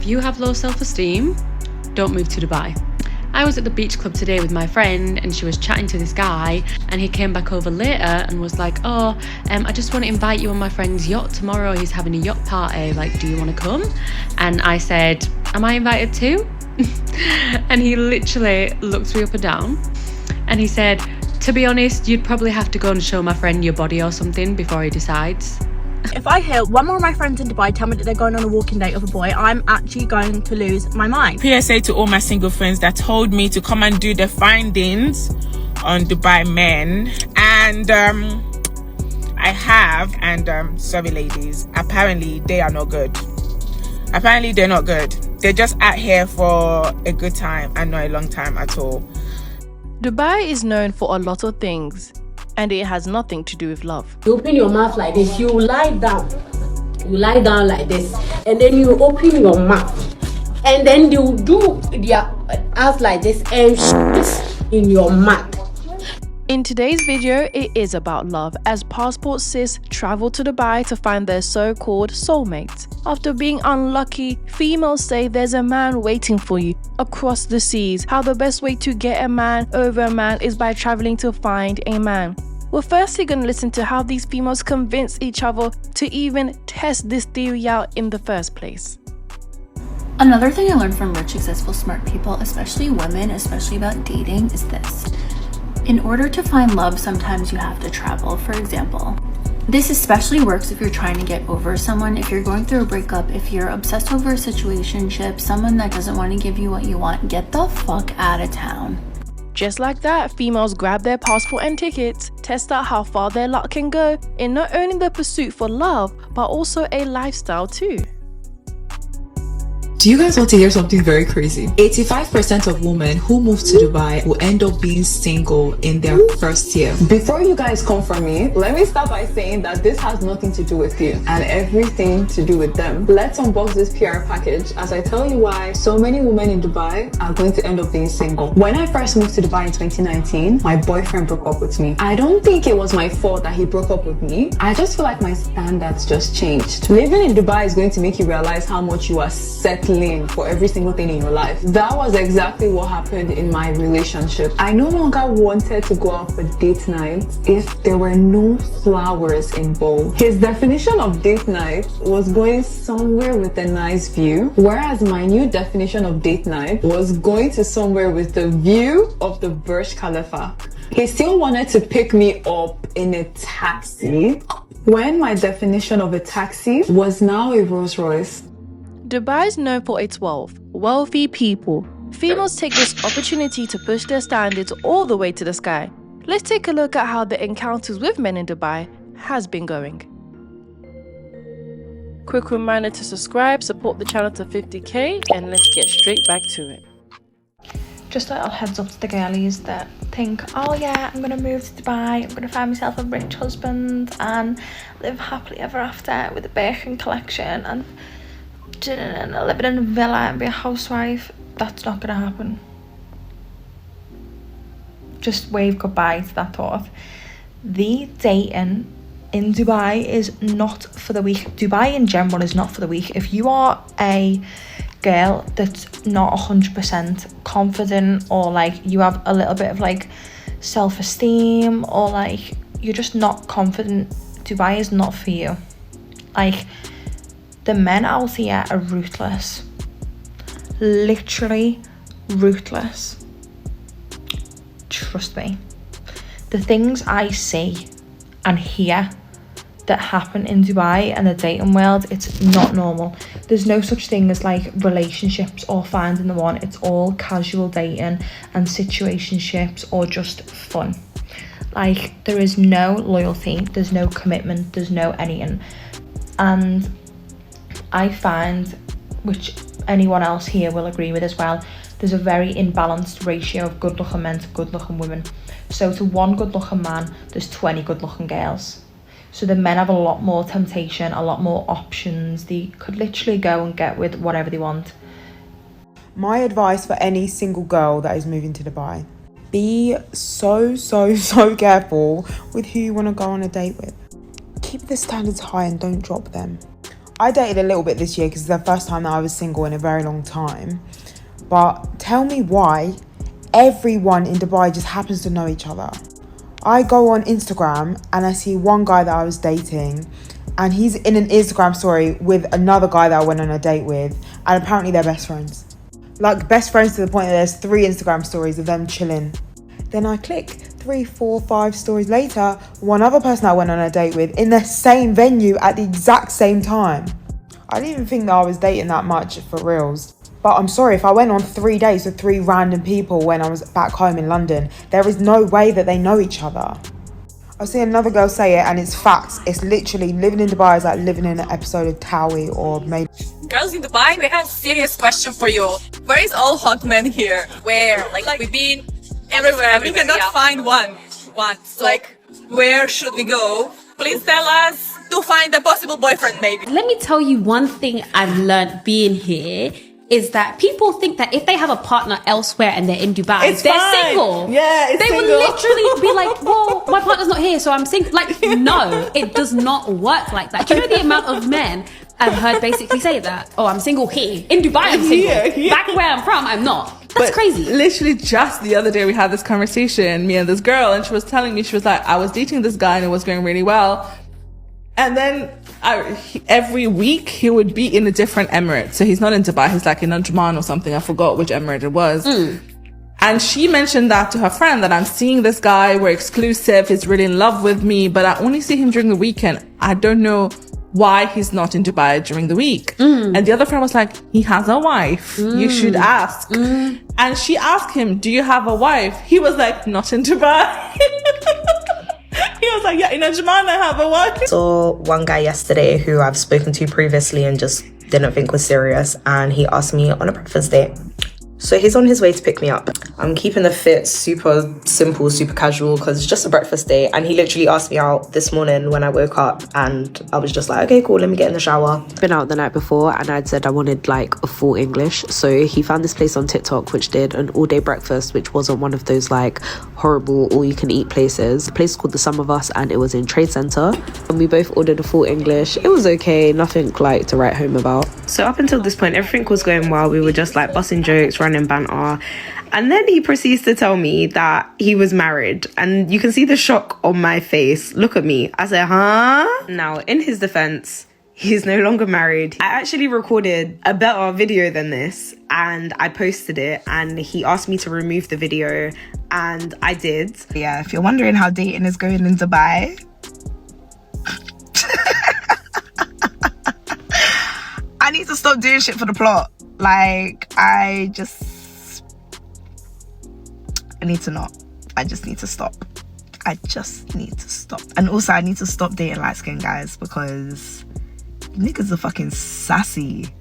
if you have low self-esteem, don't move to Dubai. I was at the beach club today with my friend and she was chatting to this guy, and he came back over later and was like, I just want to invite you on my friend's yacht tomorrow. He's having a yacht party. Like, do you want to come? And I said, am I invited too? And he literally looked me up and down and he said, to be honest, you'd probably have to go and show my friend your body or something before he decides. If I hear one more of my friends in Dubai tell me that they're going on a walking date with a boy, I'm actually going to lose my mind. PSA to all my single friends that told me to come and do the findings on Dubai men. And I have, and sorry ladies, apparently they are not good. Apparently they're not good. They're just out here for a good time and not a long time at all. Dubai is known for a lot of things, and it has nothing to do with love. You open your mouth like this, you lie down. You lie down like this, and then you open your mouth, and then you do their ass like this and shit in your mouth. In today's video, it is about love, as passport sis travel to Dubai to find their so-called soulmates. After being unlucky, females say there's a man waiting for you across the seas. How the best way to get a man over a man is by traveling to find a man. We're firstly going to listen to how these females convince each other to even test this theory out in the first place. Another thing I learned from rich, successful, smart people, especially women, especially about dating, is this. In order to find love, sometimes you have to travel. For example, this especially works if you're trying to get over someone, if you're going through a breakup, if you're obsessed over a situationship, someone that doesn't want to give you what you want, get the fuck out of town. Just like that, females grab their passport and tickets, test out how far their luck can go in not only the pursuit for love, but also a lifestyle too. Do you guys want to hear something very crazy? 85% of women who move to Dubai will end up being single in their first year. Before you guys come for me, let me start by saying that this has nothing to do with you and everything to do with them. Let's unbox this PR package as I tell you why so many women in Dubai are going to end up being single. When I first moved to Dubai in 2019, my boyfriend broke up with me. I don't think it was my fault that he broke up with me. I just feel like my standards just changed. Living in Dubai is going to make you realize how much you are settling for every single thing in your life. That was exactly what happened in my relationship. I no longer wanted to go out for date night if there were no flowers involved. His definition of date night was going somewhere with a nice view, whereas my new definition of date night was going to somewhere with the view of the Burj Khalifa. He still wanted to pick me up in a taxi, when my definition of a taxi was now a Rolls Royce. Dubai is known for its wealth, wealthy people. Females take this opportunity to push their standards all the way to the sky. Let's take a look at how the encounters with men in Dubai has been going. Quick reminder to subscribe, support the channel to 50k, and let's get straight back to it. Just a little heads up to the girlies that think, oh yeah, I'm gonna move to Dubai, I'm gonna find myself a rich husband and live happily ever after with a Birkin collection and living in a villa and be a housewife. That's not gonna happen. Just wave goodbye to that thought. The dating in Dubai is not for the weak. Dubai in general is not for the weak. If you are a girl that's not 100% confident, or like you have a little bit of like self-esteem, or like you're just not confident, Dubai is not for you. Like, the men out here are ruthless. Literally ruthless. Trust me. The things I see and hear that happen in Dubai and the dating world, it's not normal. There's no such thing as like relationships or finding the one. It's all casual dating and situationships or just fun. Like, there is no loyalty, there's no commitment, there's no anything. And I find, which anyone else here will agree with as well, there's a very imbalanced ratio of good looking men to good looking women. So to one good looking man, there's 20 good looking girls. So the men have a lot more temptation, a lot more options. They could literally go and get with whatever they want. My advice for any single girl that is moving to Dubai: be so careful with who you want to go on a date with. Keep the standards high and don't drop them. I dated a little bit this year because it's the first time that I was single in a very long time. But tell me why everyone in Dubai just happens to know each other. I go on Instagram and I see one guy that I was dating and he's in an Instagram story with another guy that I went on a date with, and apparently they're best friends. Like best friends to the point that there's 3 Instagram stories of them chilling. Then I click 3, 4, 5 stories later, one other person I went on a date with in the same venue at the exact same time. I didn't even think that I was dating that much for reals. But I'm sorry, if I went on 3 dates with 3 random people when I was back home in London, there is no way that they know each other. I've seen another girl say it and it's facts. It's literally living in Dubai is like living in an episode of Towie or maybe... Girls in Dubai, we have a serious question for you. Where is all hot men here? Where? Like we've been everywhere. We cannot find one. So, like, where should we go? Please tell us to find a possible boyfriend, maybe. Let me tell you one thing I've learned being here is that people think that if they have a partner elsewhere and they're in Dubai, they're single. Yeah, it's they single. would literally be like, well, my partner's not here, so I'm single. Like, no, it does not work like that. Do you know the amount of men I've heard basically say that? Oh, I'm single here. In Dubai, I'm single. Yeah. Back where I'm from, I'm not. That's crazy. Literally just the other day we had this conversation, me and this girl, and she was telling me, she was like, I was dating this guy and it was going really well. And then every week he would be in a different emirate. So he's not in Dubai, he's like in Ajman or something. I forgot which emirate it was. And she mentioned that to her friend, that I'm seeing this guy, we're exclusive, he's really in love with me, but I only see him during the weekend. I don't know why he's not in Dubai during the week. And the other friend was like, he has a wife. You should ask. And she asked him, do you have a wife? He was like, not in Dubai. He was like, yeah, in Ajman I have a wife. Saw one guy yesterday who I've spoken to previously and just didn't think was serious, and he asked me on a breakfast date. So he's on his way to pick me up. I'm keeping the fit super simple, super casual, because it's just a breakfast date. And he literally asked me out this morning when I woke up, and I was just like, okay, cool, let me get in the shower. Been out the night before and I'd said I wanted like a full English. So he found this place on TikTok which did an all-day breakfast, which wasn't one of those like horrible all-you-can-eat places. The place is called The Sum of Us and it was in Trade Center. And we both ordered a full English. It was okay, nothing like to write home about. So up until this point, everything was going well. We were just like busting jokes, running banter, and then he proceeds to tell me that he was married, and you can see the shock on my face. Look at me. I said, huh? Now, in his defense, he's no longer married. I actually recorded a better video than this and I posted it, and he asked me to remove the video and I did. Yeah, if you're wondering how dating is going in Dubai, I need to stop doing shit for the plot. Like, I need to not. I just need to stop. And also I need to stop dating light-skinned guys because niggas are fucking sassy.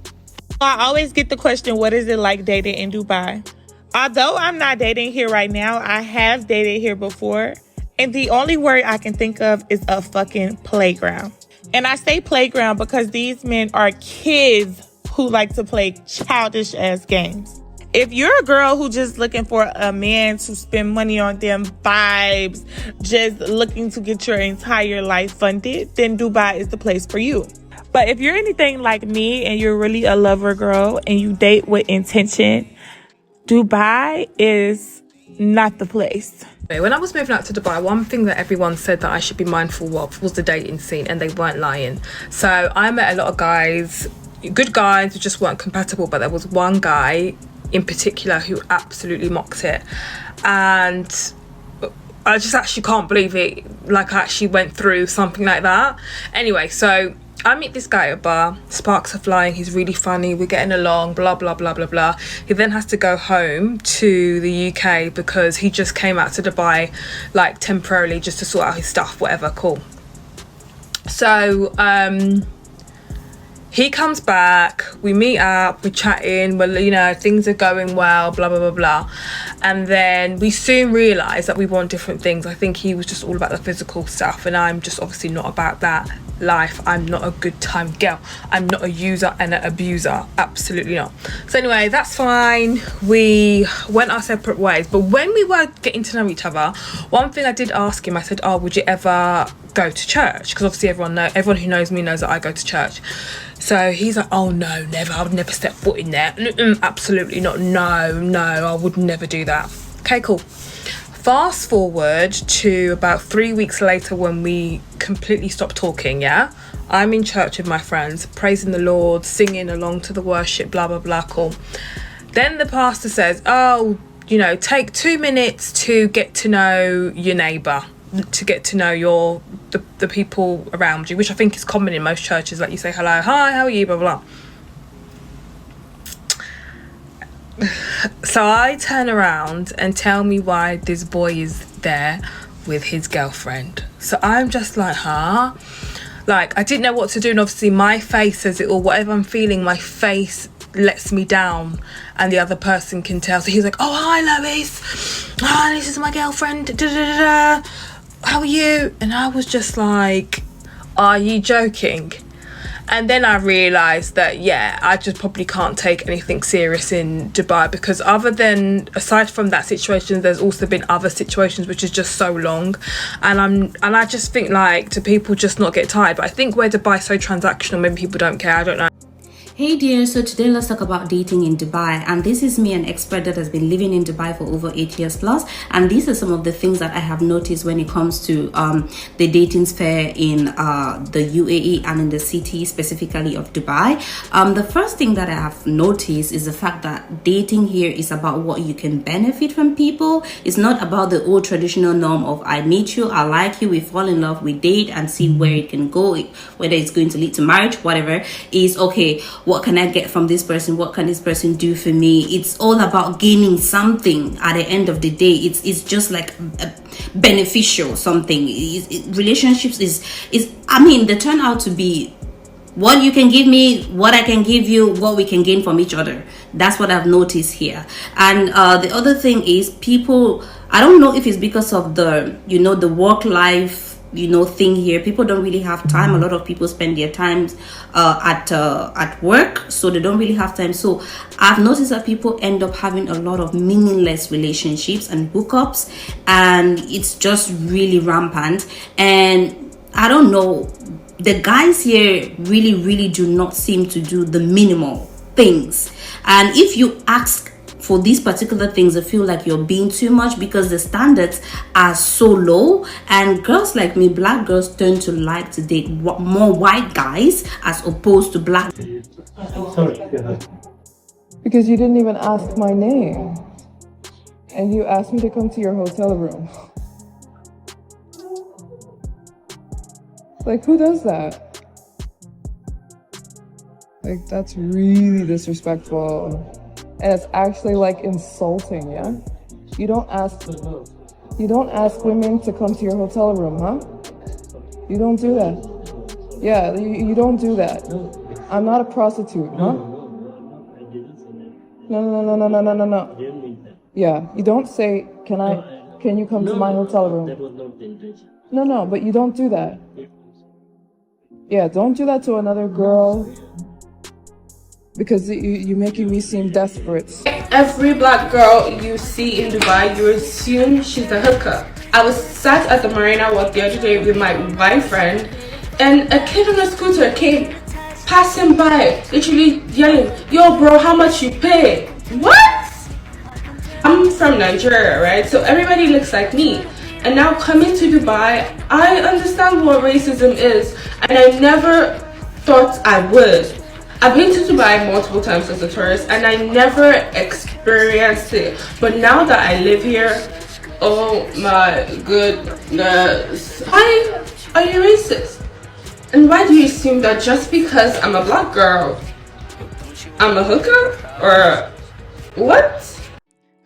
I always get the question, what is it like dating in Dubai? Although I'm not dating here right now, I have dated here before. And the only word I can think of is a fucking playground. And I say playground because these men are kids who like to play childish ass games. If you're a girl who just looking for a man to spend money on them vibes, just looking to get your entire life funded, then Dubai is the place for you. But if you're anything like me and you're really a lover girl and you date with intention, Dubai is not the place. When I was moving out to Dubai, one thing that everyone said that I should be mindful of was the dating scene, and they weren't lying. So I met a lot of guys, good guys who just weren't compatible, but there was one guy in particular who absolutely mocked it, and I just actually can't believe it, like I actually went through something like that. Anyway, so I meet this guy at a bar, sparks are flying, he's really funny, we're getting along, blah blah blah blah blah. He then has to go home to the UK because he just came out to Dubai like temporarily just to sort out his stuff, whatever, cool. So he comes back, we meet up, we're chatting, well, you know, things are going well, blah, blah, blah, blah. And then we soon realise that we want different things. I think he was just all about the physical stuff, and I'm just obviously not about that life. I'm not a good time girl. I'm not a user and an abuser. Absolutely not. So anyway, that's fine. We went our separate ways. But when we were getting to know each other, one thing I did ask him, I said, oh, would you ever go to church? Because obviously everyone who knows me knows that I go to church. So he's like, oh no, never, I would never step foot in there. Absolutely not. No, I would never do that. Okay, cool. Fast forward to about 3 weeks later when we completely stopped talking, yeah? I'm in church with my friends, praising the Lord, singing along to the worship, blah, blah, blah, cool. Then the pastor says, oh, you know, take 2 minutes to get to know your neighbour, to get to know the people around you, which I think is common in most churches. Like you say hello, hi, how are you, blah, blah. So I turn around and tell me why this boy is there with his girlfriend. So I'm just like, huh? Like, I didn't know what to do, and obviously my face says it all. Whatever I'm feeling, my face lets me down, and the other person can tell. So he's like, oh, hi Lois, hi, this is my girlfriend, da, da, da, da. How are you? And I was just like, are you joking? And then I realised that, yeah, I just probably can't take anything serious in Dubai, because aside from that situation, there's also been other situations which is just so long, and I just think, like, do people just not get tired? But I think where Dubai's so transactional, maybe people don't care, I don't know. Hey dear, so today let's talk about dating in Dubai, and this is me, an expert that has been living in Dubai for over 8 years plus, and these are some of the things that I have noticed when it comes to the dating sphere in the UAE and in the city specifically of Dubai. The first thing that I have noticed is the fact that dating here is about what you can benefit from people. It's not about the old traditional norm of I meet you, I like you, we fall in love, we date and see where it can go, whether it's going to lead to marriage, whatever. Is okay, what can I get from this person? What can this person do for me? It's all about gaining something at the end of the day. It's just like a beneficial something. Relationships is I mean, they turn out to be what you can give me, what I can give you, what we can gain from each other. That's what I've noticed here. And the other thing is, people, I don't know if it's because of the, you know, the work-life, you know, thing here. People don't really have time. A lot of people spend their times at work, so they don't really have time. So I've noticed that people end up having a lot of meaningless relationships and hookups, and it's just really rampant. And I don't know, the guys here really do not seem to do the minimal things. And if you ask for these particular things, I feel like you're being too much, because the standards are so low, and girls like me, black girls, tend to like to date more white guys as opposed to black. Because you didn't even ask my name, and you asked me to come to your hotel room. Like, who does that? Like, that's really disrespectful. And it's actually like insulting, yeah? You don't ask women to come to your hotel room, huh? You don't do that. Yeah, you don't do that. I'm not a prostitute, huh? No. Yeah, you don't say, can you come to my hotel room? No, but you don't do that. Yeah, don't do that to another girl, because you're making me seem desperate. Every black girl you see in Dubai, you assume she's a hooker. I was sat at the Marina Walk the other day with my white friend, and a kid on a scooter came passing by, literally yelling, yo bro, how much you pay? What? I'm from Nigeria, right? So everybody looks like me. And now coming to Dubai, I understand what racism is, and I never thought I would. I've been to Dubai multiple times as a tourist, and I never experienced it. But now that I live here, oh my goodness. Why are you racist? And why do you assume that just because I'm a black girl, I'm a hooker? Or what?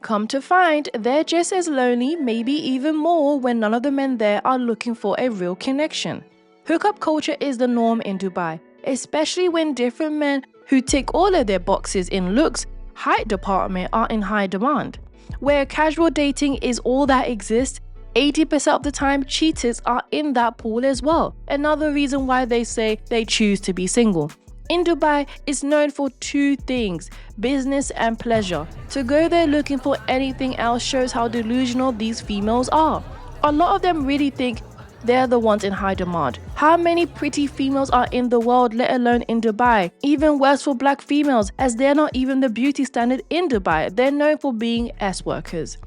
Come to find, they're just as lonely, maybe even more, when none of the men there are looking for a real connection. Hookup culture is the norm in Dubai, especially when different men who tick all of their boxes in looks, height department are in high demand. Where casual dating is all that exists, 80% of the time cheaters are in that pool as well. Another reason why they say they choose to be single. In Dubai, it's known for two things, business and pleasure. To go there looking for anything else shows how delusional these females are. A lot of them really think they're the ones in high demand. How many pretty females are in the world, let alone in Dubai? Even worse for black females, as they're not even the beauty standard in Dubai. They're known for being S workers.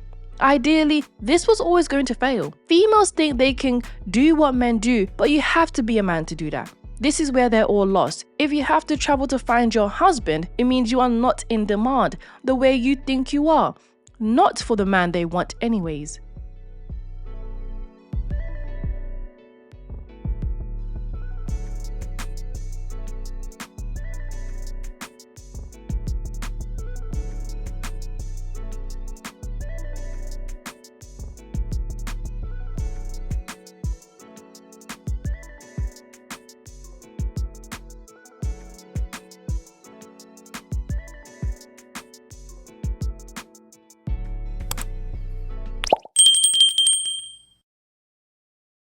Ideally, this was always going to fail. Females think they can do what men do, but you have to be a man to do that. This is where they're all lost. If you have to travel to find your husband, it means you are not in demand the way you think you are. Not for the man they want anyways.